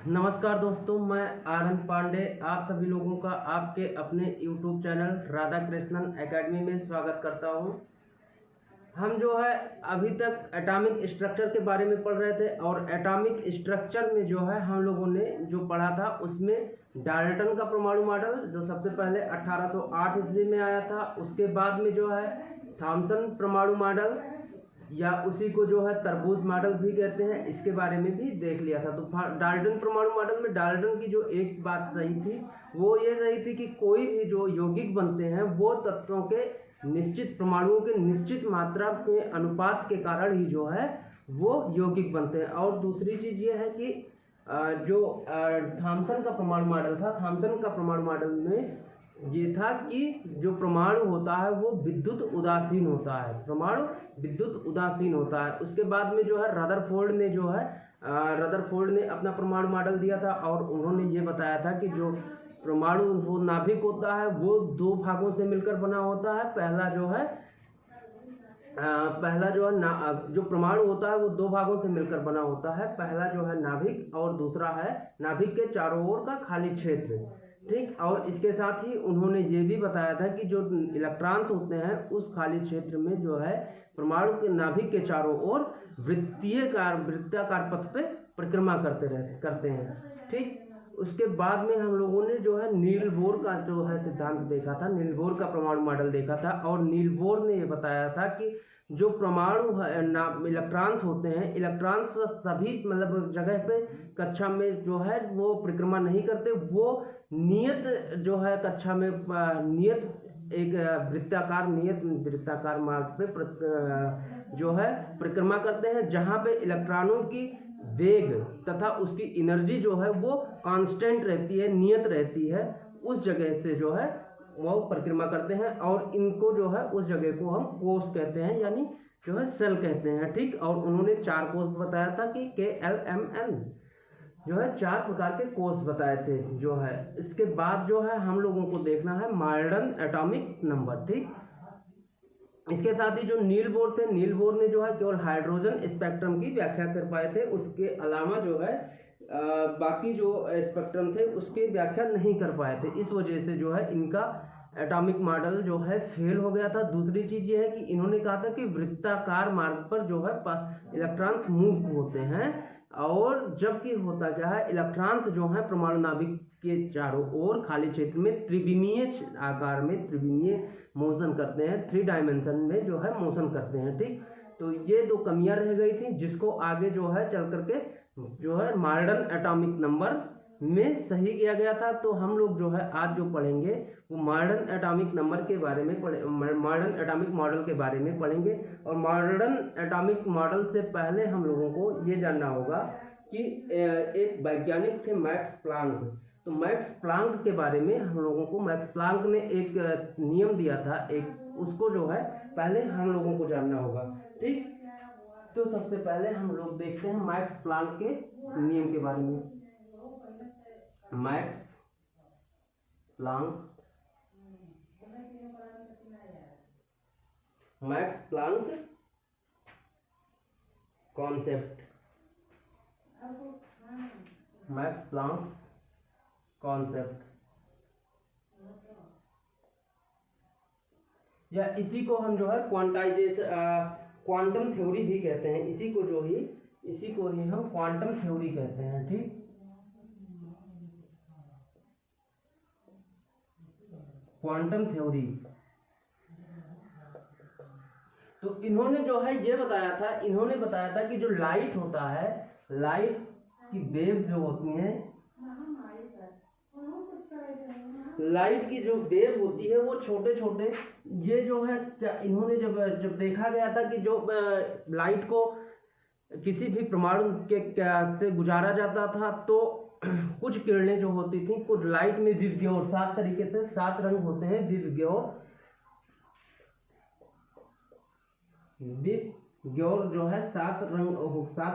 नमस्कार दोस्तों, मैं आनंद पांडे आप सभी लोगों का आपके अपने YouTube channel Radha Krishnan academy में स्वागत करता हूं। हम जो है अभी तक एटॉमिक स्ट्रक्चर के बारे में पढ़ रहे थे और एटॉमिक स्ट्रक्चर में जो है हम लोगों ने जो पढ़ा था उसमें डाल्टन का परमाणु मॉडल जो सबसे पहले 1808 ईस्वी में आया था। उसके बाद में जो है थॉमसन परमाणु मॉडल या उसी को जो है तरबूज मॉडल भी कहते हैं, इसके बारे में भी देख लिया था। तो डाल्टन परमाणु मॉडल में डाल्टन की जो एक बात सही थी वो ये सही थी कि कोई भी जो यौगिक बनते हैं वो तत्वों के निश्चित परमाणुओं के निश्चित मात्रा के अनुपात के कारण ही जो है वो यौगिक बनते हैं। और दूसरी चीज़ ये है कि जो थॉमसन का परमाणु मॉडल था, थॉमसन का परमाणु मॉडल में ये था कि जो परमाणु होता है वो विद्युत उदासीन होता है, परमाणु विद्युत उदासीन होता है। उसके बाद में जो है रदरफोर्ड ने अपना परमाणु मॉडल दिया था और उन्होंने ये बताया था कि जो परमाणु वो नाभिक होता है वो दो भागों से मिलकर बना होता है। पहला जो है जो परमाणु होता है वो दो भागों से मिलकर बना होता है। पहला जो है नाभिक और दूसरा है नाभिक के चारों ओर का खाली क्षेत्र, ठीक। और इसके साथ ही उन्होंने ये भी बताया था कि जो इलेक्ट्रॉन्स होते हैं उस खाली क्षेत्र में जो है परमाणु के नाभिक के चारों ओर वृत्ताकार पथ पे परिक्रमा करते हैं, ठीक। उसके बाद में हम लोगों ने जो है नील बोर का जो है सिद्धांत देखा था, नील बोर का परमाणु मॉडल देखा था। और नील बोर ने ये बताया था कि जो परमाणु इलेक्ट्रॉन्स होते हैं, इलेक्ट्रॉन्स सभी मतलब जगह पे कक्षा में जो है वो परिक्रमा नहीं करते, वो नियत जो है कक्षा में नियत एक वृत्ताकार मार्ग पे जो है परिक्रमा करते हैं, जहाँ पे इलेक्ट्रॉनों की वेग तथा उसकी एनर्जी जो है वो कांस्टेंट रहती है, नियत रहती है। उस जगह से जो है वो परिक्रमा करते हैं और इनको जो है उस जगह को हम कोष कहते हैं, यानी जो है सेल कहते हैं, ठीक। और उन्होंने चार कोष बताया था कि KLMN जो है चार प्रकार के कोष बताए थे जो है। इसके बाद जो है हम लोगों को देखना है मॉडर्न एटॉमिक नंबर, ठीक। इसके साथ ही जो नील बोर थे, नील बोर ने जो है केवल हाइड्रोजन स्पेक्ट्रम की व्याख्या कर पाए थे, उसके अलावा जो है बाकी जो स्पेक्ट्रम थे उसकी व्याख्या नहीं कर पाए थे। इस वजह से जो है इनका एटॉमिक मॉडल जो है फेल हो गया था। दूसरी चीज़ ये है कि इन्होंने कहा था कि वृत्ताकार मार्ग पर जो है इलेक्ट्रॉन्स मूव होते हैं, और जबकि होता क्या है इलेक्ट्रॉन्स जो है परमाणु नाभिक के चारों ओर खाली क्षेत्र में त्रिविमीय आकार में त्रिविमीय मोशन करते हैं, 3 डायमेंशन में जो है मोशन करते हैं, ठीक। तो ये दो कमियां रह गई थी जिसको आगे जो है चल करके जो है मॉडर्न एटॉमिक नंबर में सही किया गया था। तो हम लोग जो है आज जो पढ़ेंगे वो मॉडर्न एटॉमिक नंबर के बारे में मॉडर्न एटॉमिक मॉडल के बारे में पढ़ेंगे। और मॉडर्न एटॉमिक मॉडल से पहले हम लोगों को ये जानना होगा कि एक वैज्ञानिक थे मैक्स प्लांक। तो मैक्स प्लांक के बारे में हम लोगों को मैक्स प्लांक ने एक नियम दिया था, एक उसको जो है पहले हम लोगों को जानना होगा, ठीक। तो सबसे पहले हम लोग देखते हैं मैक्स प्लांक के नियम के बारे में। Max Planck concept, max Planck concept, या इसी को हम जो है क्वांटम थ्योरी भी कहते हैं। इसी को ही हम क्वांटम थ्योरी कहते हैं, ठीक। Quantum theory. तो इन्होंने जो है ये बताया था कि जो लाइट होता है, लाइट की वेव जो होती हैं, लाइट की जो वेव होती है वो छोटे छोटे, ये जो है इन्होंने जब देखा गया था कि जो लाइट को किसी भी परमाणु के से गुजारा जाता था तो कुछ किरणें जो होती थी, कुछ लाइट में विवग्योर 7 तरीके से 7 रंग होते हैं, विवग्योर जो है 7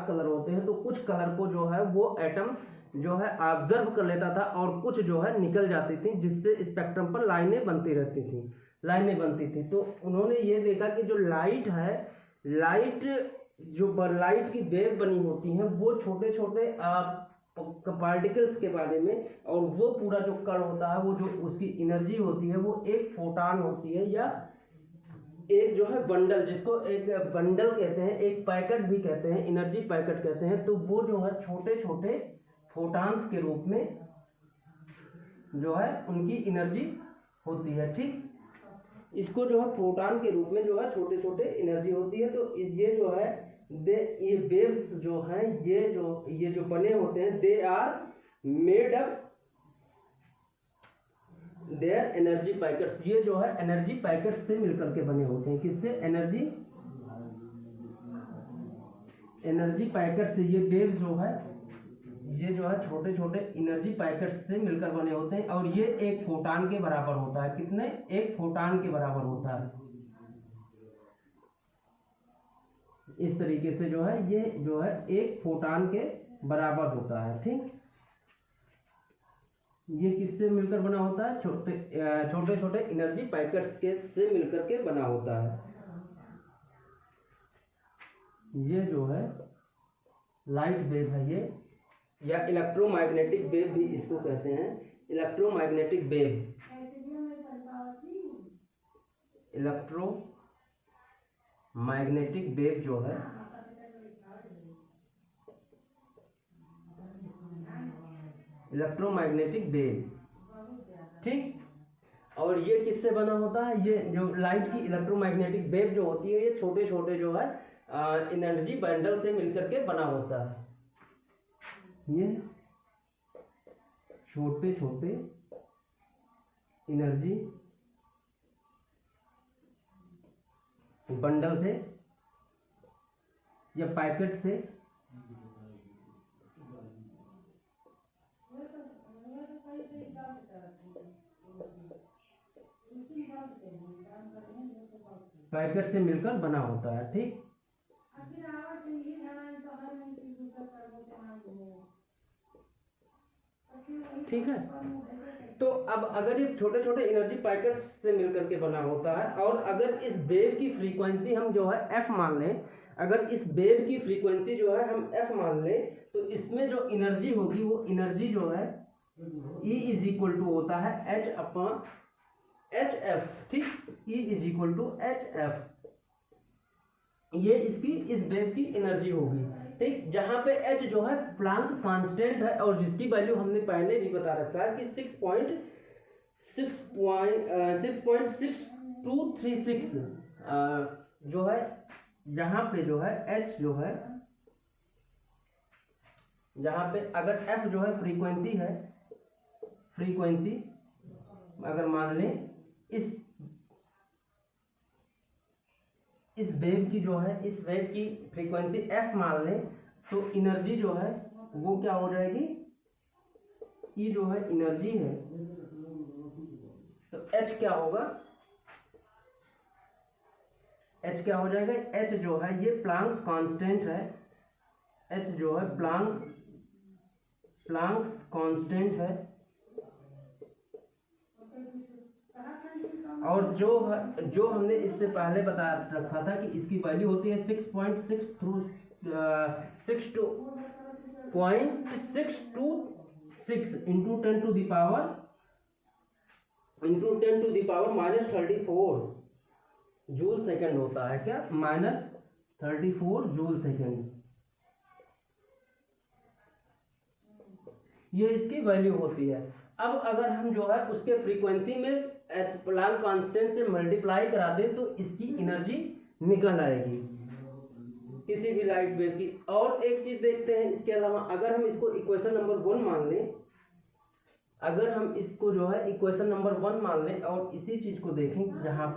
कलर होते हैं। तो कुछ कलर को जो है वो एटम जो है ऑब्जर्व कर लेता था और कुछ जो है निकल जाती थी, जिससे स्पेक्ट्रम पर लाइनें बनती थी। तो उन्होंने ये देखा कि जो लाइट है, लाइट की वेव बनी होती है वो छोटे छोटे पार्टिकल्स के बारे में, और वो पूरा जो कण होता है वो जो उसकी एनर्जी होती है वो एक फोटान होती है, या एक जो है बंडल, जिसको एक बंडल कहते हैं, एक पैकेट भी कहते हैं, एनर्जी पैकेट कहते हैं। तो वो जो है छोटे छोटे फोटान्स के रूप में जो है उनकी एनर्जी होती है। ठीक, इसको जो है प्रोटॉन के रूप में जो है छोटे छोटे एनर्जी होती है। तो ये जो है ये वेव्स जो हैं ये जो बने होते हैं, they are made up their energy packets. ये जो है एनर्जी पैकेट्स से मिलकर के बने होते हैं। किससे? एनर्जी पैकेट से। ये वेव जो है ये जो है छोटे छोटे एनर्जी पैकेट्स से मिलकर बने होते हैं, और ये एक फोटान के बराबर होता है। कितने? एक फोटान के बराबर होता है। इस तरीके से जो है ये जो है एक फोटान के बराबर होता है। ठीक, ये किससे मिलकर बना होता है? छोटे छोटे एनर्जी पैकेट्स के से मिलकर के बना होता है। ये जो है लाइट वेव है ये, या इलेक्ट्रोमैग्नेटिक वेव भी इसको कहते हैं। इलेक्ट्रोमैग्नेटिक वेव, इलेक्ट्रोमैग्नेटिक वेव जो है इलेक्ट्रोमैग्नेटिक वेव। ठीक, और ये किससे बना होता है? ये जो लाइट की इलेक्ट्रोमैग्नेटिक वेव जो होती है ये छोटे छोटे जो है एनर्जी बंडल से मिलकर के बना होता है। ये छोटे छोटे एनर्जी बंडल से या पैकेट से मिलकर बना होता है। ठीक, ठीक है। तो अब अगर ये छोटे छोटे एनर्जी पैकेट्स से मिलकर के बना होता है, और अगर इस वेव की फ्रीक्वेंसी हम जो है f मान लें, अगर इस वेव की फ्रीक्वेंसी जो है हम f मान लें, तो इसमें जो एनर्जी होगी वो एनर्जी जो है E इज इक्वल टू होता है H/hf। ठीक, E is equal to Hf, ये इसकी इस वेव की एनर्जी होगी। ठीक, जहां पे H जो है प्लांक कांस्टेंट है, और जिसकी वैल्यू हमने पहले भी बता रखा है कि 6.6236 जो है, जहां पे जो है H जो है, जहां पे अगर F जो है फ्रीक्वेंसी अगर मान लें इस वेव की जो है, इस वेव की फ्रीक्वेंसी f मान लें, तो एनर्जी जो है वो क्या हो जाएगी? E जो है एनर्जी है, तो H क्या होगा? H क्या हो जाएगा? H जो है ये प्लांक कांस्टेंट है। H जो है प्लांक कांस्टेंट है, और जो हमने इससे पहले बता रखा था कि इसकी वैल्यू होती है 6.626 into 10 to the power -34 joule second होता है। क्या? -34 जूल सेकंड, ये इसकी वैल्यू होती है। अब अगर हम जो है उसके फ्रीक्वेंसी में प्लांक कांस्टेंट से मल्टीप्लाई करा दें, तो इसकी एनर्जी निकल आएगी किसी भी लाइट वेव की। और एक चीज देखते हैं इसके अलावा, अगर हम इसको इक्वेशन नंबर 1 मान लें, अगर हम इसको जो है इक्वेशन नंबर 1 मान लें, और इसी चीज को देखें यहाँ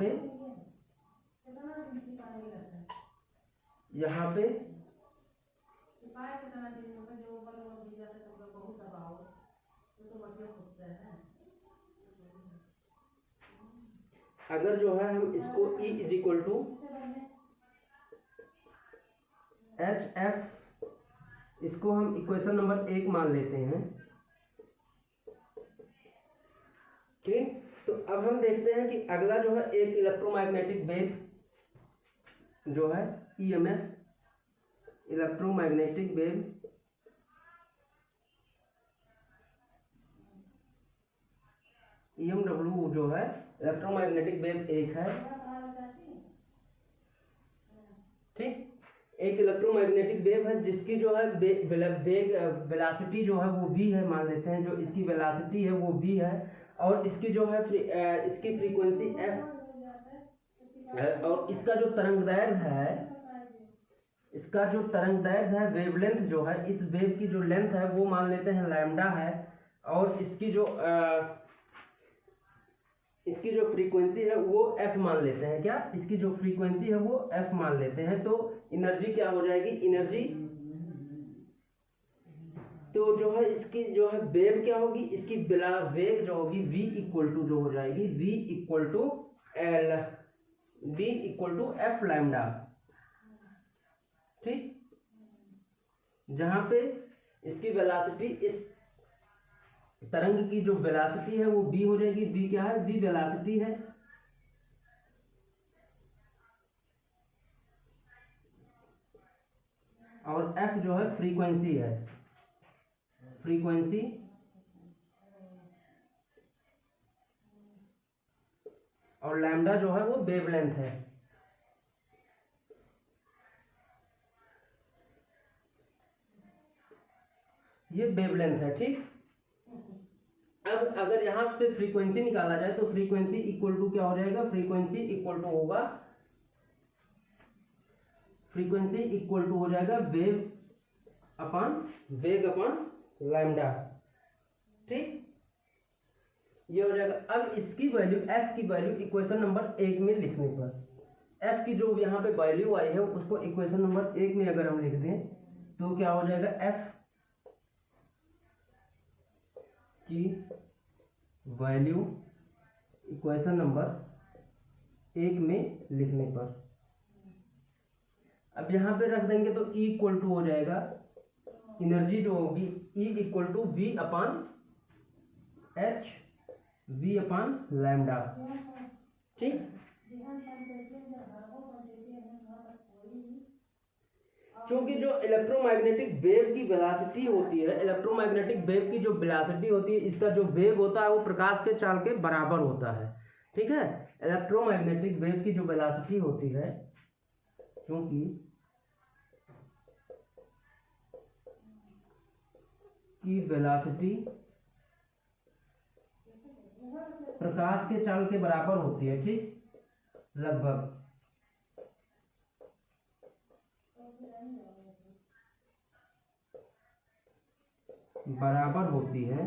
पे अगर जो है हम इसको E is equal to Hf, इसको हम इक्वेशन नंबर 1 मान लेते हैं। ठीक, तो अब हम देखते हैं कि अगला जो है एक इलेक्ट्रोमैग्नेटिक वेव जो है EMF, इलेक्ट्रोमैग्नेटिक वेव EMW जो है इलेक्ट्रोमैग्नेटिक वेव एक है, ठीक। एक इलेक्ट्रोमैग्नेटिक वेव है जिसकी जो है वेग वेलासिटी जो है वो v है, मान लेते हैं जो इसकी वेलासिटी है वो v है, और इसकी जो है इसकी फ्रीक्वेंसी f है, और इसका जो तरंगदैर्घ्य है वेवलेंथ जो है, इस वेव की जो लेंथ है वो मान लेते हैं लैम्डा है, और इसकी जो फ्रीक्वेंसी है वो f मान लेते हैं। क्या इसकी जो फ्रीक्वेंसी है वो f मान लेते हैं। तो एनर्जी क्या हो जाएगी, एनर्जी तो जो है इसकी जो है वेव क्या होगी, इसकी वेग जो होगी v इक्वल टू जो हो जाएगी v equal to f lambda, ठीक। जहां पे इसकी वेलोसिटी, इस तरंग की जो वेलोसिटी है वो v हो जाएगी, v क्या है, v वेलोसिटी है, और f जो है फ्रीक्वेंसी है, फ्रीक्वेंसी, और लैम्डा जो है वो वेवलेंथ है। ये वेवलेंथ है, ठीक। अब अगर यहां से फ्रीक्वेंसी निकाला जाए तो फ्रीक्वेंसी इक्वल टू क्या हो जाएगा, फ्रीक्वेंसी इक्वल टू हो जाएगा वेग अपॉन लैम्डा, ठीक। ये हो जाएगा। अब इसकी वैल्यू, f की वैल्यू इक्वेशन नंबर 1 में लिखने पर, f की जो यहाँ पे वैल्यू आई है उसको इक्वेशन नंबर 1 में अगर हम लिख दें तो क्या हो जाएगा, f की वैल्यू इक्वेशन नंबर 1 में लिखने पर, अब यहाँ पे रख देंगे तो E इक्वल टू हो जाएगा, एनर्जी जो होगी E equal to V upon lambda, ठीक। क्योंकि जो इलेक्ट्रोमैग्नेटिक वेव की वेलोसिटी होती है, इलेक्ट्रोमैग्नेटिक वेव की जो वेलोसिटी होती है, इसका जो वेग होता है वो प्रकाश के चाल के बराबर होता है, ठीक है। इलेक्ट्रोमैग्नेटिक वेव की जो वेलोसिटी होती है, क्योंकि की वेलोसिटी प्रकाश के चाल के बराबर होती है, ठीक, लगभग बराबर होती है,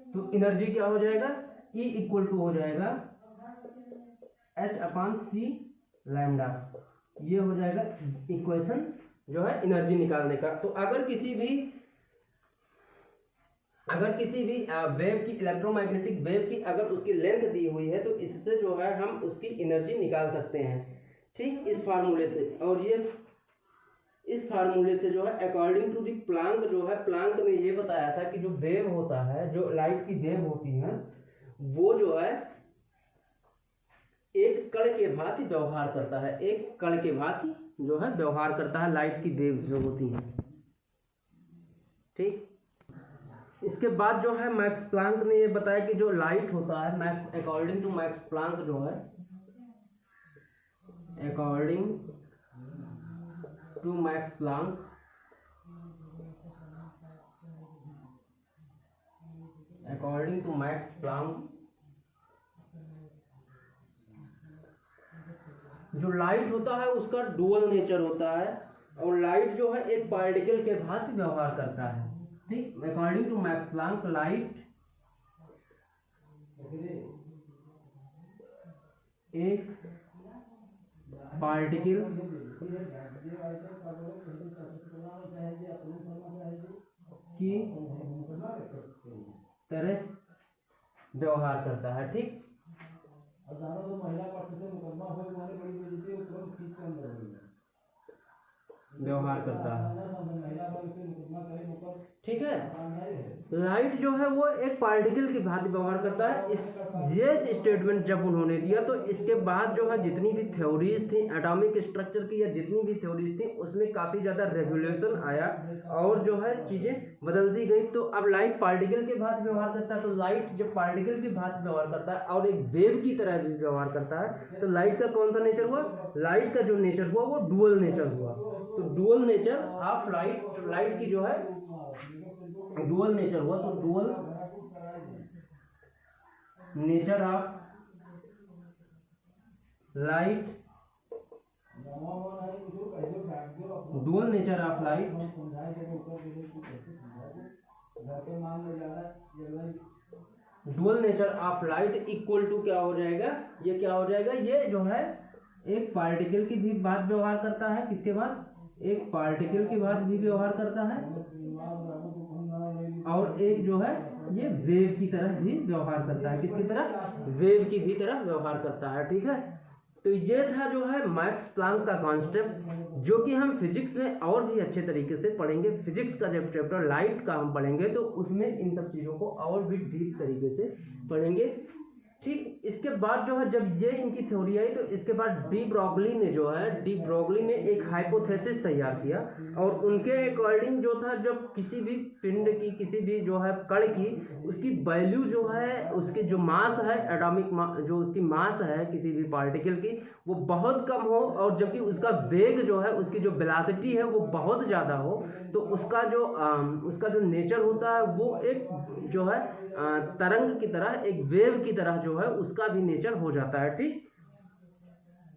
तो एनर्जी क्या हो जाएगा, E इक्वल टू हो जाएगा H अपान C लैम्डा। ये हो जाएगा इक्वेशन जो है एनर्जी निकालने का। तो अगर किसी भी वेव की, इलेक्ट्रोमैग्नेटिक वेव की अगर उसकी लेंथ दी हुई है तो इससे जो है हम उसकी एनर्जी निकाल सकते हैं, ठीक, इस फार्मूले से। और ये इस फार्मूले से जो है अकॉर्डिंग टू दी प्लांक जो है, प्लांक ने ये बताया था कि जो वेव होता है, जो लाइट की वेव होती है, वो जो है एक कण के भांति व्यवहार करता है, एक कण के भांति जो है व्यवहार करता है लाइट की वेव जो होती है, ठीक। इसके बाद जो है मैक्स प्लांक ने ये बताया कि जो लाइट होता है, अकॉर्डिंग टू मैक्स प्लांक जो है, अकॉर्डिंग टू मैक्स प्लांक जो लाइट होता है उसका डुअल नेचर होता है, और लाइट जो है एक पार्टिकल के भांति व्यवहार करता है, ठीक। According to Max Planck light एक पार्टिकल की तरह व्यवहार करता है, ठीक। व्यवहार करता है। ठीक है, लाइट जो है वो एक पार्टिकल की भांति व्यवहार करता है। ये स्टेटमेंट जब उन्होंने दिया तो इसके बाद जो है जितनी भी थ्योरीज थी एटॉमिक स्ट्रक्चर की या जितनी भी थ्योरीज थी उसमें काफ़ी ज़्यादा रेवोल्यूशन आया और जो है चीज़ें बदल दी गई। तो अब लाइट पार्टिकल के भांति व्यवहार करता है, तो लाइट जब पार्टिकल की भांति व्यवहार करता है और एक वेव की तरह भी व्यवहार करता है, तो लाइट का कौन सा नेचर हुआ? लाइट का जो नेचर हुआ वो डुअल नेचर हुआ। तो dual nature of light, light की जो है डुअल नेचर हुआ। तो dual nature of light, dual nature of light, dual nature of light equal to क्या हो जाएगा? ये क्या हो जाएगा? ये जो है एक पार्टिकल की भी बात व्यवहार करता है, किसके बाद? एक पार्टिकल की बात भी व्यवहार करता है और एक जो है ये वेव की तरह भी व्यवहार करता है। किसकी तरह? वेव की भी तरह व्यवहार करता है। ठीक है, तो ये था जो है मैक्स प्लैंक का कॉन्सेप्ट, जो कि हम फिजिक्स में और भी अच्छे तरीके से पढ़ेंगे। फिजिक्स का जब चैप्टर लाइट का हम पढ़ेंगे तो उसमें इन सब चीज़ों को और भी डीप तरीके से पढ़ेंगे। ठीक, इसके बाद जो है जब ये इनकी थ्योरी आई तो इसके बाद डी ब्रॉगली ने जो है एक हाइपोथेसिस तैयार किया और उनके अकॉर्डिंग जो था जब किसी भी पिंड की, किसी भी जो है कण की, उसकी वैल्यू जो है, उसकी जो मास है एटॉमिक जो उसकी मास है किसी भी पार्टिकल की, वो बहुत कम हो और जबकि उसका वेग जो है, उसकी जो वेलोसिटी है वो बहुत ज़्यादा हो, तो उसका जो नेचर होता है वो एक जो है तरंग की तरह, एक वेव की तरह जो है उसका भी नेचर हो जाता है। ठीक,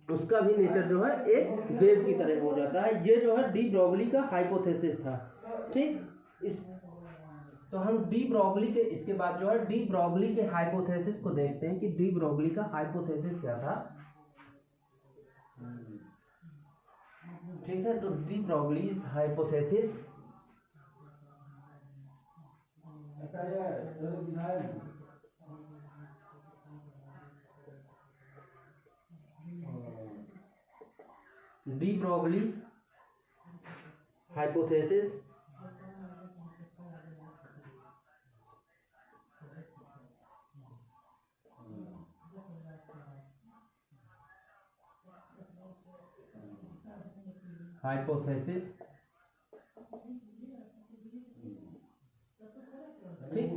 उसका भी नेचर जो है एक वेव की तरह हो जाता है। ये जो है डी ब्रॉगली का हाइपोथेसिस था। ठीक, तो हम डी ब्रॉगली के इसके बाद जो है डी ब्रॉगली के हाइपोथेसिस को देखते हैं कि डी ब्रॉगली का हाइपोथेसिस क्या था। ठीक है, तो de Broglie hypothesis de Broglie hypothesis ठीक,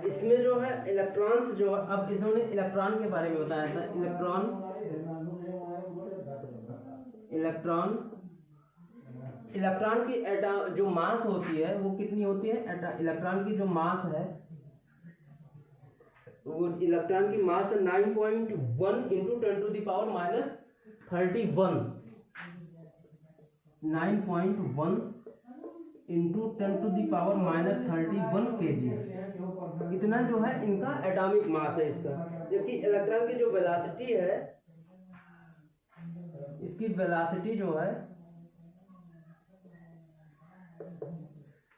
इसमें जो है इलेक्ट्रॉन्स जो है, अब इन्होंने इलेक्ट्रॉन के बारे में बताया था। इलेक्ट्रॉन की जो मास होती है वो कितनी होती है? इलेक्ट्रॉन की जो मास है वो इलेक्ट्रॉन की mass 9.1 into 10 to the power minus 31, 9.1 into 10 to the power minus 31 kg, इतना जो है इनका एटॉमिक मास है इसका। जबकि इलेक्ट्रॉन की जो वेलोसिटी है, इसकी वेलोसिटी जो है,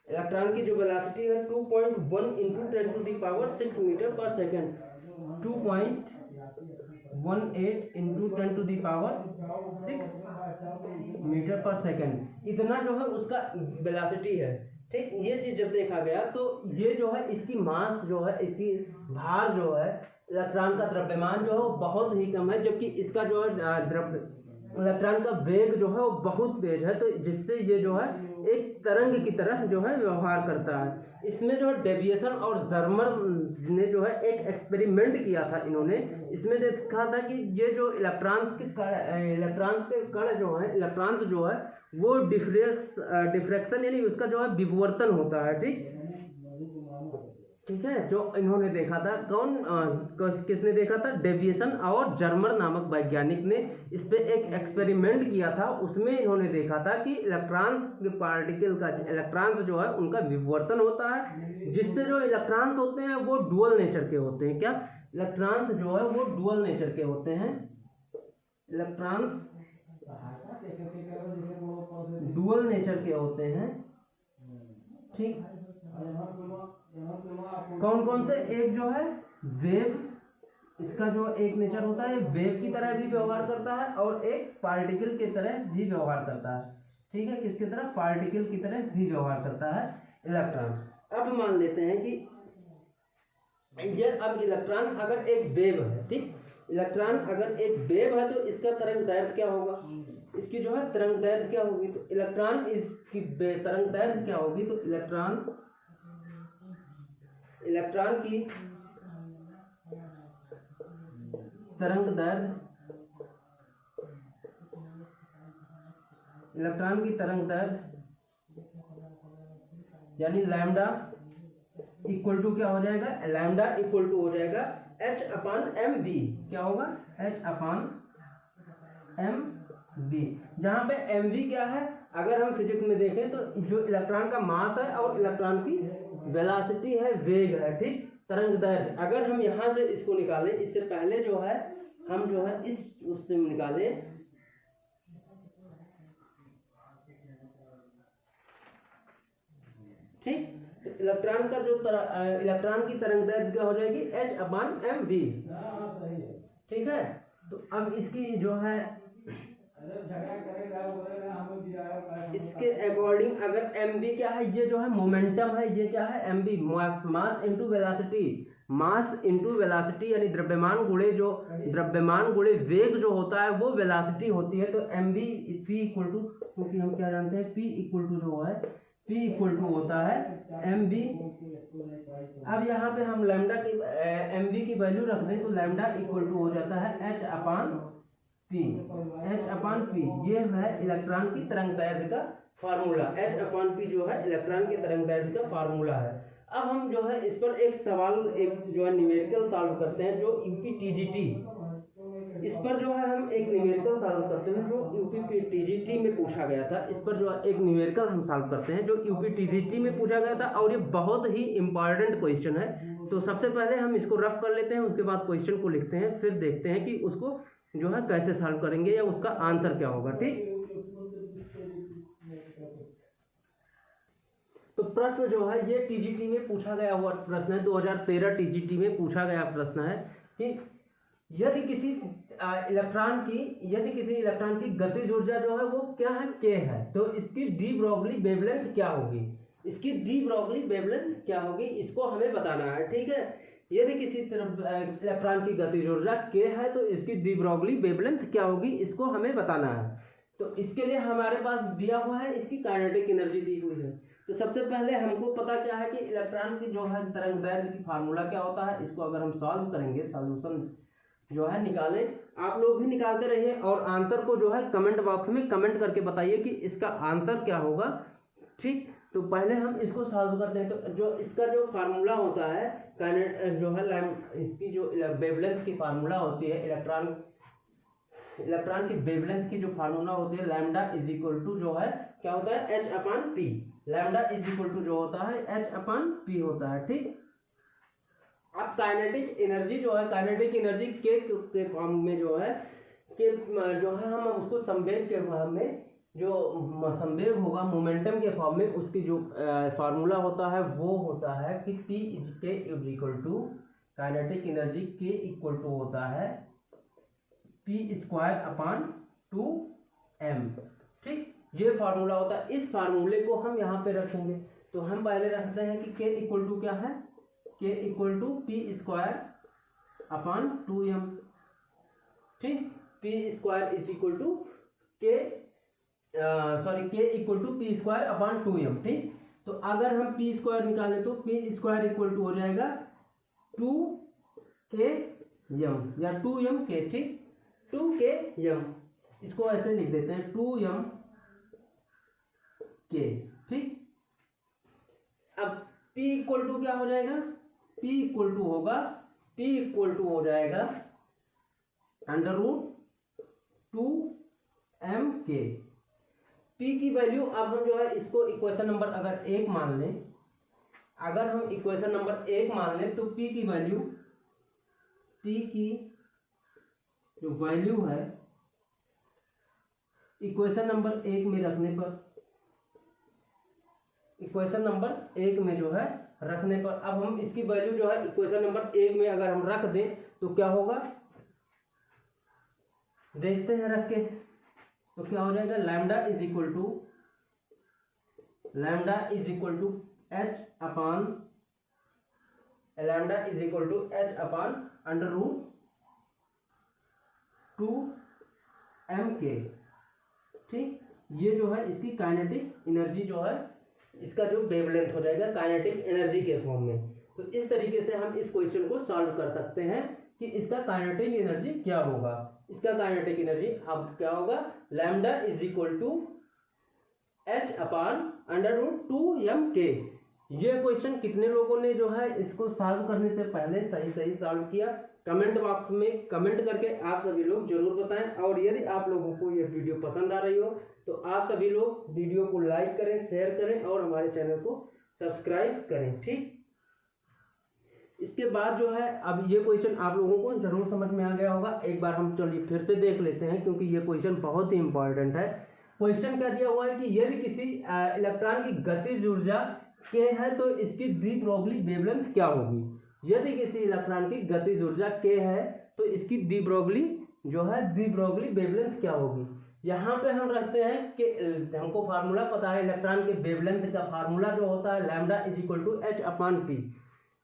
इलेक्ट्रॉन की जो वेलोसिटी है 2.1 into 10 to the power 6 metre per second, 2.18 into 10 to the power 6 metre per second, इतना जो है उसका वेलोसिटी है। ठीक, ये चीज जब देखा गया तो ये जो है इसकी मास जो है, इसकी भार जो है, इलेक्ट्रॉन का द्रव्यमान जो है वो बहुत ही कम है, जबकि इसका जो है इलेक्ट्रॉन का वेग जो है वो बहुत तेज है, तो जिससे ये जो है एक तरंग की तरह जो है व्यवहार करता है। इसमें जो है डेविएशन और जर्मर ने जो है एक एक्सपेरिमेंट किया था इन्होंने। इसमें देखा था कि ये जो इलेक्ट्रॉन्स के कण जो है, इलेक्ट्रॉन्स जो है वो डिफ्रैक्शन यानी उसका जो है विवर्तन होता है। ठीक है, जो इन्होंने देखा था, किसने देखा था? डेविएशन और जर्मर नामक वैज्ञानिक ने इस पे एक एक्सपेरिमेंट किया था। उसमें इन्होंने देखा था कि पार्टिकल का इलेक्ट्रॉन्स जो है उनका विवर्तन होता है, जिससे जो इलेक्ट्रॉन्स होते हैं वो डुअल नेचर के होते हैं। क्या? इलेक्ट्रॉन्स जो है वो डुअल नेचर के होते हैं। इलेक्ट्रॉन्स डुअल नेचर के होते हैं। ठीक, कौन कौन से? एक जो है वेव, इसका जो एक नेचर होता है वेव की तरह भी व्यवहार करता है और एक पार्टिकल की तरह भी व्यवहार करता है। ठीक है, किसकी तरह, पार्टिकल की तरह भी व्यवहार करता है इलेक्ट्रॉन। अब मान लेते हैं कि ये अब इलेक्ट्रॉन अगर एक वेव है, ठीक, इलेक्ट्रॉन अगर एक वेव है तो इसका तरंग दैर्ध्य क्या होगा, इसकी जो है तरंग दैर्ध्य क्या होगी, तो इलेक्ट्रॉन इसकी तरंग दैर्ध्य क्या होगी, तो इलेक्ट्रॉन की तरंग दैर्ध्य, इलेक्ट्रॉन की तरंग दैर्ध्य यानी लैम्डा इक्वल टू क्या हो जाएगा, लैम्डा इक्वल टू हो जाएगा h/mv, क्या होगा, h/mv, जहां पे mv क्या है, अगर हम फिजिक्स में देखें तो जो इलेक्ट्रॉन का मास है और इलेक्ट्रॉन की वेलोसिटी है, वेग है, ठीक, तरंग दैर्ध्य। अगर हम यहाँ से इसको निकालें, इससे पहले जो है हम जो है इस उससे निकालें, ठीक, इलेक्ट्रॉन का जो इलेक्ट्रॉन की तरंग दैर्ध्य क्या हो जाएगी, h/mv, ठीक है। तो अब इसकी जो है इसके अकॉर्डिंग अगर mv क्या है, ये जो है मोमेंटम है, ये क्या है, mv, mass into velocity, mass into velocity यानी द्रव्यमान गुणे वेग जो होता है वो वेलोसिटी होती है। तो mv p इक्वल टू, क्योंकि हम क्या जानते हैं, p इक्वल टू जो है P इक्वल टू होता है mv। अब यहाँ पे हम लैम्डा की mv की वैल्यू रख दें तो लैम्डा इक्वल टू हो जाता है h/p, ये है इलेक्ट्रॉन की तरंग दैर्ध्य का फार्मूला, h/p जो है इलेक्ट्रॉन की तरंग दैर्ध्य का फार्मूला है। अब हम जो है इस पर एक सवाल, एक जो है न्यूमेरिकल सॉल्व करते हैं, जो यूपी-टीजीटी, इस पर जो है हम एक न्यूमेरिकल सॉल्व करते हैं जो यूपी-टीजीटी में पूछा गया था। इस पर जो एक न्यूमेरिकल हम सॉल्व करते हैं जो यूपी-टीजीटी में पूछा गया था, और ये बहुत ही इंपॉर्टेंट क्वेश्चन है। तो सबसे पहले हम इसको रफ कर लेते हैं, उसके बाद क्वेश्चन को लिखते हैं, फिर देखते हैं कि उसको जो है कैसे सॉल्व करेंगे या उसका आंसर क्या होगा, ठीक। तो प्रश्न जो है ये टीजीटी में पूछा गया हुआ प्रश्न है, 2013 टीजीटी में पूछा गया प्रश्न है कि यदि किसी इलेक्ट्रॉन की गतिज ऊर्जा जो है वो क्या है, k है, तो इसकी डी ब्रोगली वेवलेंथ क्या होगी, इसको हमें बताना है, ठीक है। यदि किसी इलेक्ट्रॉन की गतिज ऊर्जा k है तो इसकी डी ब्रोगली वेवलेंथ क्या होगी, इसको हमें बताना है। तो इसके लिए हमारे पास दिया हुआ है, इसकी काइनेटिक एनर्जी दी हुई है। तो सबसे पहले हमको पता क्या है कि इलेक्ट्रॉन की जो है तरंग दैर्ध्य की फार्मूला क्या होता है। इसको अगर हम सॉल्व करेंगे, सॉल्यूशन जो है निकालें, आप लोग भी निकालते रहिए और आंसर को जो है कमेंट बॉक्स में कमेंट करके बताइए कि इसका आंसर क्या होगा, ठीक। तो पहले हम इसको सॉल्व करते हैं। तो जो इसका जो फार्मूला होता है जो है इसकी जो वेवलेंथ की फार्मूला होती है, इलेक्ट्रॉन की वेवलेंथ की जो फार्मूला होती है, लैम्डा इज इक्वल टू जो है क्या होता है, h/p, lambda is equal to जो होता है h/p होता है, ठीक। अब काइनेटिक एनर्जी जो है, काइनेटिक एनर्जी के फॉर्म में जो है हम उसको संवेग के फॉर्म में, जो संवेग होगा मोमेंटम के फॉर्म में, उसकी जो फार्मूला होता है वो होता है कि P is equal to kinetic energy K equal to होता है p²/2m, ठीक। ये फार्मूला होता है। इस फार्मूले को हम यहाँ पे रखेंगे। तो हम पहले रखते हैं कि K इक्वल टू क्या है, K इक्वल टू p²/2m, ठीक। K इक्वल टू p²/2m, ठीक। तो अगर हम p² निकालें तो p² इक्वल टू हो जाएगा 2km या 2mk, ठीक, 2km, इसको ऐसे लिख देते हैं 2mk, ठीक। अब p इक्वल टू क्या हो जाएगा, p इक्वल टू हो जाएगा √2mk। p की वैल्यू अब हम जो है इसको इक्वेशन नंबर अगर 1 मान लें, तो p की वैल्यू, जो वैल्यू है इक्वेशन नंबर 1 में रखने पर, अब हम इसकी वैल्यू जो है इक्वेशन नंबर 1 में अगर हम रख दें तो क्या होगा, देखते हैं रख के। तो क्या हो जाएगा, lambda is equal to lambda is equal to H upon lambda is equal to H upon under root 2m_k। ठीक, ये जो है इसकी काइनेटिक एनर्जी जो है, इसका जो वेवलेंथ हो जाएगा काइनेटिक एनर्जी के फॉर्म में। तो इस तरीके से हम इस क्वेश्चन को सॉल्व कर सकते हैं कि इसका काइनेटिक एनर्जी क्या होगा। इसका काइनेटिक एनर्जी अब क्या होगा, lambda is equal to H upon under root 2m_k। ये क्वेश्चन कितने लोगों ने जो है इसको सॉल्व करने से पहले सही सही सॉल्व किया, कमेंट बॉक्स में कमेंट करके आप सभी लोग जरूर बताएं। और यदि आप लोगों को ये वीडियो पसंद आ रही हो तो आप सभी लोग वीडियो को लाइक करें, शेयर करें और हमारे चैनल को सब्सक्राइब करें। ठीक, इसके बाद जो है अब ये क्वेश्चन आप लोगों को जरूर समझ में आ गया होगा। एक बार हम चलिए फिर से देख लेते हैं क्योंकि ये क्वेश्चन बहुत ही इंपॉर्टेंट है। क्वेश्चन क्या दिया हुआ है कि यदि किसी इलेक्ट्रॉन की गतिज ऊर्जा के है तो इसकी डी ब्रोगली वेवलेंथ क्या होगी। यदि किसी इलेक्ट्रॉन की गतिज ऊर्जा के है तो इसकी डी ब्रोगली जो है डी ब्रोगली वेवलेंथ क्या होगी। यहाँ पे हम रखते हैं कि हमको फार्मूला पता है इलेक्ट्रॉन के वेवलेंथ का फार्मूला जो होता है lambda is equal to H upon P.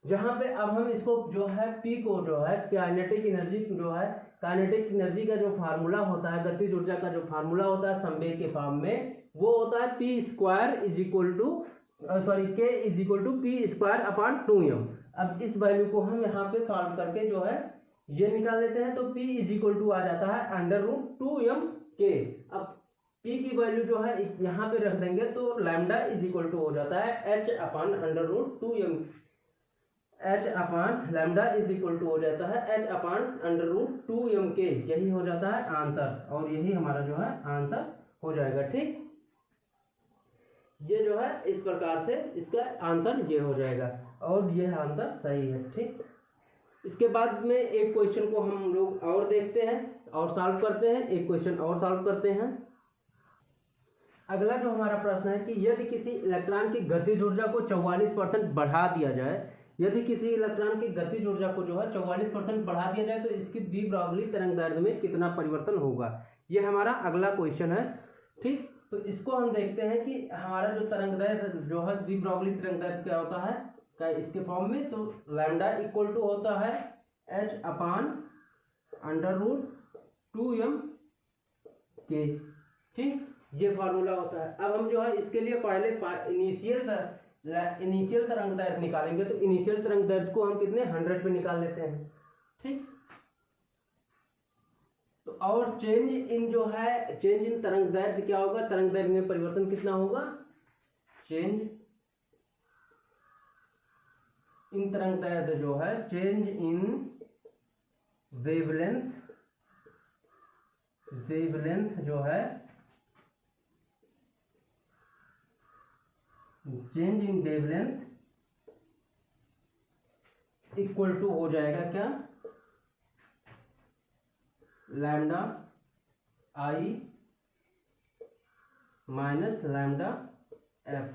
जहाँ पे अब हम इसको जो है पी को जो है काइनेटिक एनर्जी जो है काइनेटिक एनर्जी का जो फार्मूला होता है गतिज ऊर्जा का जो फार्मूला होता है संवेग के फॉर्म में वो होता है P square is equal to K is equal to P square upon 2m। अब इस वैल्यू को हम यहाँ पे सॉल्व करके जो है ये निकाल लेते हैं तो p इज इक्वल टू आ जाता है अंडर रूट 2m_k। अब p की वैल्यू जो है यहाँ पे रख देंगे तो लैम्डा इज इक्वल टू हो जाता है h upon under root 2m h upon lambda is equal to हो जाता है h upon under root 2m_k। यही हो जाता है आंसर और यही हमारा जो है आंसर हो जाएगा। ठीक, ये जो है इस प्रकार से इसका आंसर ये हो जाएगा और ये आंसर सही है। ठीक, इसके बाद में एक क्वेश्चन को हम लोग और देखते हैं और सॉल्व करते हैं, एक क्वेश्चन और सॉल्व करते हैं। अगला जो हमारा प्रश्न है कि यदि किसी इलेक्ट्रॉन की गतिज ऊर्जा को 44% बढ़ा दिया जाए, यदि किसी इलेक्ट्रॉन की गतिज ऊर्जा को जो है 44% बढ़ा दिया जाए तो इसकी डी ब्रोगली तरंगदैर्घ्य में कितना परिवर्तन होगा। ये हमारा अगला क्वेश्चन है। ठीक, तो इसको हम देखते हैं कि हमारा जो तरंगदैर्घ्य जो है डी ब्रोगली तरंगदैर्घ्य क्या होता है क्या इसके फॉर्म में। तो लैम्डा इक्वल टू होता है h upon under root 2m_k। ठीक, ये फार्मूला होता है। अब हम जो है इसके लिए पहले इनिशियल तरंगदैर्घ्य निकालेंगे तो इनिशियल तरंगदैर्घ्य को हम कितने 100 पे निकाल लेते हैं। ठीक, तो और चेंज इन जो है चेंज इन तरंगदैर्घ्य क्या होगा, तरंगदैर्घ्य में परिवर्तन कितना होगा, चेंज इन तरंगदैर्घ्य जो है चेंज इन वेवलेंथ जो है change in wavelength equal to हो जाएगा क्या, lambda I minus lambda F.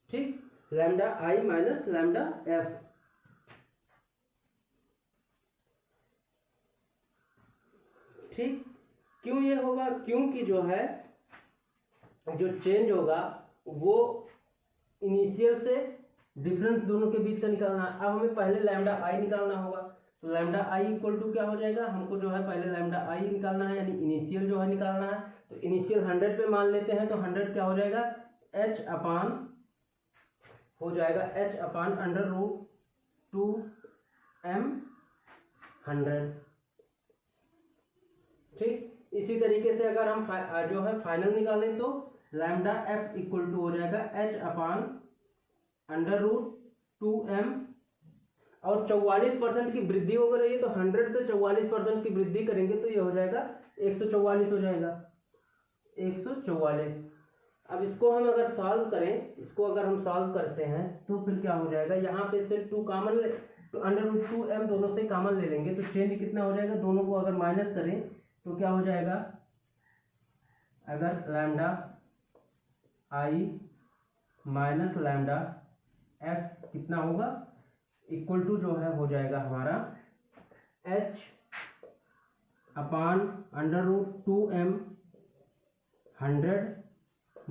ठीक, lambda I minus lambda F. ठीक, क्यों ये होगा, क्योंकि जो है जो चेंज होगा वो इनिशियल से डिफरेंस दोनों के बीच का निकालना है। अब हमें पहले लैम्डा आई निकालना होगा तो लैम्डा आई इक्वल टू क्या हो जाएगा, हमको जो है पहले लैम्डा आई निकालना है यानी इनिशियल जो है निकालना है। तो इनिशियल 100 पे मान लेते हैं तो 100 क्या हो जाएगा h अपान हो जाएगा h upon under root 2m100। ठीक, इसी तरीके से अगर हम जो है फाइनल निकालें तो लैम्डा एफ इक्वल टू हो जाएगा h upon under root 2m और 44% की वृद्धि हो रही है तो 100 से 44% की वृद्धि करेंगे तो ये हो जाएगा 144 हो जाएगा 144। अब इसको हम अगर सॉल्व करें, इसको अगर हम सॉल्व करते हैं तो फिर क्या हो जाएगा, यहाँ पे से 2 कॉमन अंडर रूट 2m दोनों से कॉमन ले लेंगे तो चेंज कितना हो जाएगा, दोनों को अगर माइनस करें तो क्या हो जाएगा, अगर lambda I minus lambda F कितना होगा इक्वल टू जो है हो जाएगा हमारा h upon under root 2m 100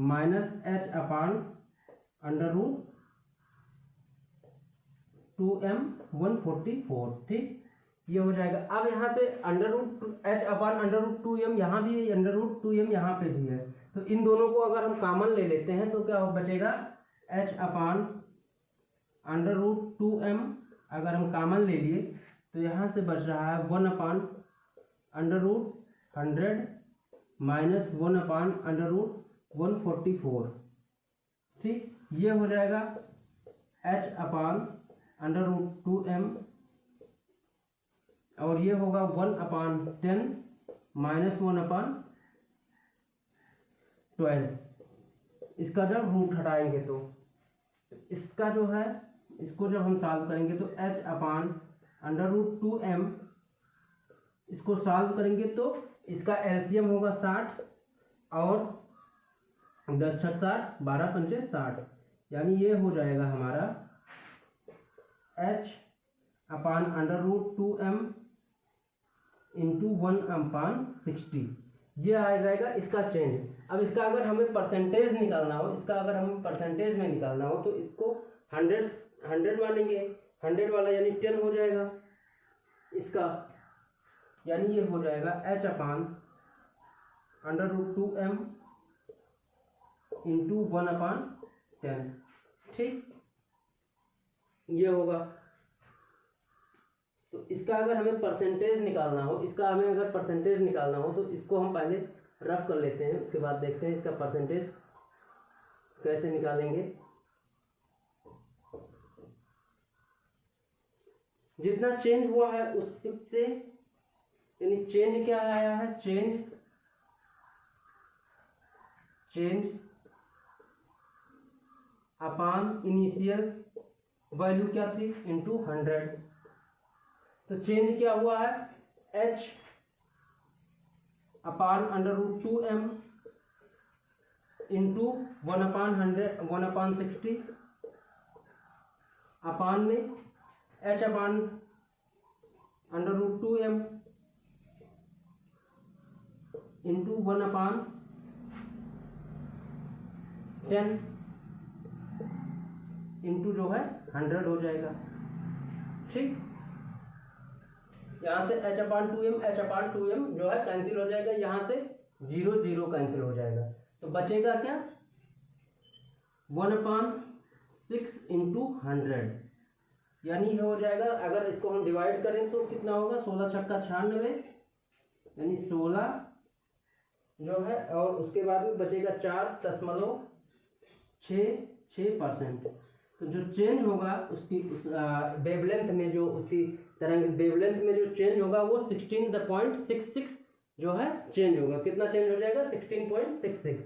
minus h upon √2m 144, ठीक, ये हो जाएगा। अब यहाँ से √h/√2m यहाँ भी है, √2m यहाँ पे भी है, तो इन दोनों को अगर हम कॉमन ले लेते हैं तो क्या बचेगा, h/√2m अगर हम कॉमन ले लिए तो यहाँ से बच रहा है 1/√100 माइनस 1/√144, ठीक, ये हो जाएगा h/√2m और ये होगा 1/10 माइनस 1/12। इसका जब रूट हटाएंगे तो इसका जो है, इसको जब हम सॉल्व करेंगे तो h/√2m इसको सॉल्व करेंगे तो इसका एलसीएम होगा 60 और 10 छठ 60, 12 पंचे 60, यानी ये हो जाएगा हमारा h/√2m इंटू 1/60, ये आ जाएगा इसका चेंज। अब इसका अगर हमें परसेंटेज निकालना हो, इसका अगर हमें परसेंटेज में निकालना हो तो इसको 100 मानेंगे, 100 वाला यानी 10 हो जाएगा इसका, यानी ये हो जाएगा h/√2m इंटू 1/10, ठीक, ये होगा। तो इसका अगर हमें परसेंटेज निकालना हो, इसका हमें अगर परसेंटेज निकालना हो तो इसको हम पहले रफ कर लेते हैं, उसके बाद देखते हैं इसका परसेंटेज कैसे निकालेंगे। जितना चेंज हुआ है उससे, यानी चेंज क्या आया है, चेंज अपॉन इनिशियल वैल्यू क्या थी इंटू 100, तो चेंज क्या हुआ है, h/√2m इंटू 1/60 अपॉन में h/√2m इंटू 1/10 इंटू जो है 100 हो जाएगा, ठीक, यहाँ से h/2m जो है कैंसिल हो जाएगा, यहाँ से 0 कैंसिल हो जाएगा, तो बचेगा क्या, 1/6 इंटू 100, यानी ये हो जाएगा। अगर इसको हम डिवाइड करें तो कितना होगा, 16 छक्का 96, यानी 16 जो है, और उसके बाद में बचेगा 4.66%। तो जो चेंज होगा उसकी वेवलेंथ में, जो उसकी तरंग वेवलेंथ में जो चेंज होगा वो 16.66 जो है चेंज होगा, कितना चेंज हो जाएगा, 16.66,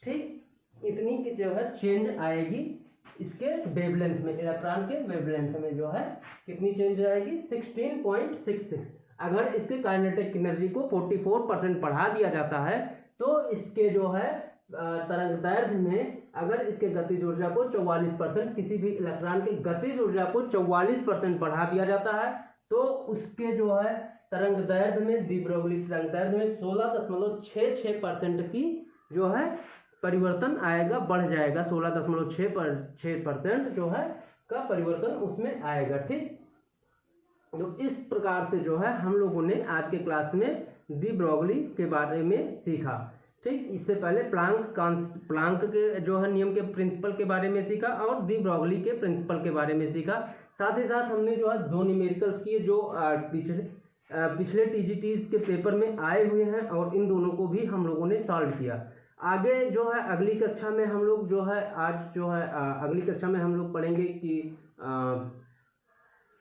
ठीक, इतनी की जो है चेंज आएगी इसके वेवलेंथ में, इलेक्ट्रॉन के वेवलेंथ में जो है कितनी चेंज आएगी, 16.66। अगर इसके काइनेटिक एनर्जी को 44% बढ़ा दिया जाता है तो इसके जो है तरंग दैर्घ्य में, अगर इसके गतिज ऊर्जा को 44%, किसी भी इलेक्ट्रॉन के गतिज ऊर्जा को 44% बढ़ा दिया जाता है तो उसके जो है तरंग दैर्घ्य में, डी ब्रोगली तरंग दैर्घ्य में 16.66% की जो है परिवर्तन आएगा, बढ़ जाएगा, 16.6% जो है का परिवर्तन उसमें आएगा, ठीक। तो इस प्रकार से जो है हम लोगों ने आज के क्लास में डी ब्रोगली के बारे में सीखा, ठीक। इससे पहले प्लांक के जो है नियम के प्रिंसिपल के बारे में सीखा और डी ब्रोगली के प्रिंसिपल के बारे में सीखा। साथ ही साथ हमने जो है दो न्यूमेरिकल्स किए जो पिछले टीजीटीज के पेपर में आए हुए हैं और इन दोनों को भी हम लोगों ने सॉल्व किया। आगे जो है अगली कक्षा में हम लोग जो है अगली कक्षा में हम लोग पढ़ेंगे कि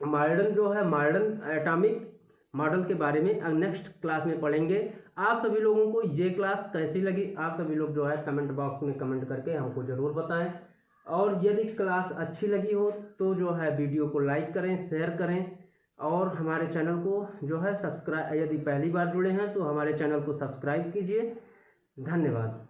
मॉडर्न एटॉमिक मॉडल के बारे में नेक्स्ट क्लास में पढ़ेंगे। आप सभी लोगों को ये क्लास कैसी लगी, आप सभी लोग जो है कमेंट बॉक्स में कमेंट करके हमको ज़रूर बताएं। और यदि क्लास अच्छी लगी हो तो जो है वीडियो को लाइक करें, शेयर करें और हमारे चैनल को जो है सब्सक्राइब, यदि पहली बार जुड़े हैं तो हमारे चैनल को सब्सक्राइब कीजिए। धन्यवाद।